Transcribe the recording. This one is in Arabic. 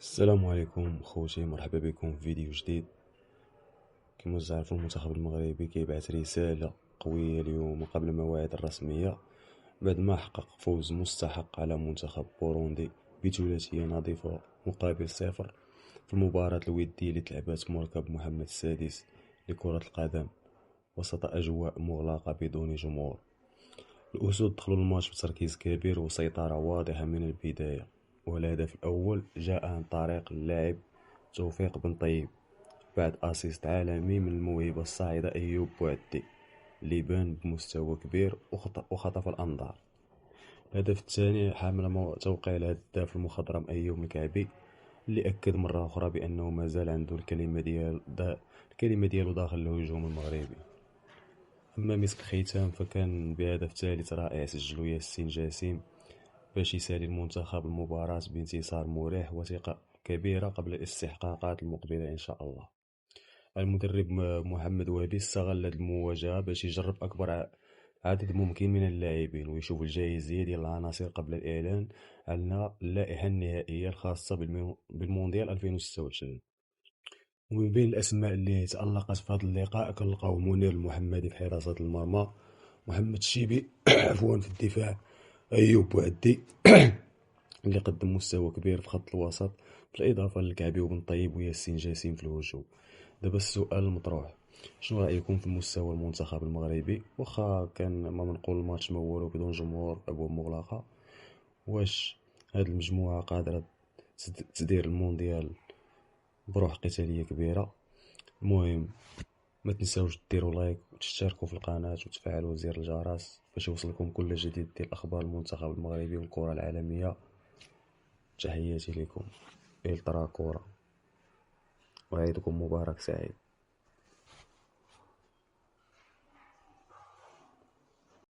السلام عليكم خوتي، مرحبا بكم في فيديو جديد. كما تعرفوا المنتخب المغربي كيبعث رسالة قوية اليوم قبل الموعد الرسمية بعد ما حقق فوز مستحق على منتخب بوروندي بثلاثية نظيفة مقابل صفر في المباراة الودية اللي تلعبت مركب محمد السادس لكرة القدم وسط أجواء مغلقة بدون جمهور. الأسود دخلوا الماتش بتركيز كبير وسيطرة واضحة من البداية، والهدف الأول جاء عن طريق اللاعب توفيق بن طيب بعد أسيست عالمي من الموهبة الصاعدة أيوب بوعدي اللي بان بمستوى كبير وخطف الأنظار. الهدف الثاني حامل توقيع الهداف المخضرم أيوب الكعبي اللي أكد مرة أخرى بأنه مازال عنده الكلمة ديالو داخل الهجوم المغربي. أما مسك الختام فكان بهدف ثالث رائع سجلو ياسين جاسم باش يسالي المنتخب المباراة بانتصار مريح وثقة كبيرة قبل الاستحقاقات المقبلة إن شاء الله. المدرب محمد وهبي استغل هذه المواجهة باش يجرب أكبر عدد ممكن من اللاعبين ويشوف الجاهزية ديال العناصر قبل الإعلان عن اللائحة النهائية الخاصة بالمونديال 2026. ومن بين الأسماء اللي تألقت في هذا اللقاء كنلقاو منير المحمدي في حراسة المرمى، محمد الشيبي عفوا في الدفاع، أيوب بوعدي اللي قدم مستوى كبير في خط الوسط، بالإضافة للكعبي وبن طيب وياسين جاسم في الهجوم. دابا السؤال المطروح، شنو رأيكم في مستوى المنتخب المغربي؟ واخا كان ما منقول الماتش ما والو بدون جمهور أبواب مغلقة، واش هاد المجموعة قادرة تدير المونديال بروح قتالية كبيرة؟ المهم ما تنساوش ديروا لايك وتشتركوا في القناة وتفعلوا زر الجرس باش يوصلكم كل جديد ديال اخبار المنتخب المغربي والكرة العالمية. تحياتي لكم، الترا كورة، وعيدكم مبارك سعيد.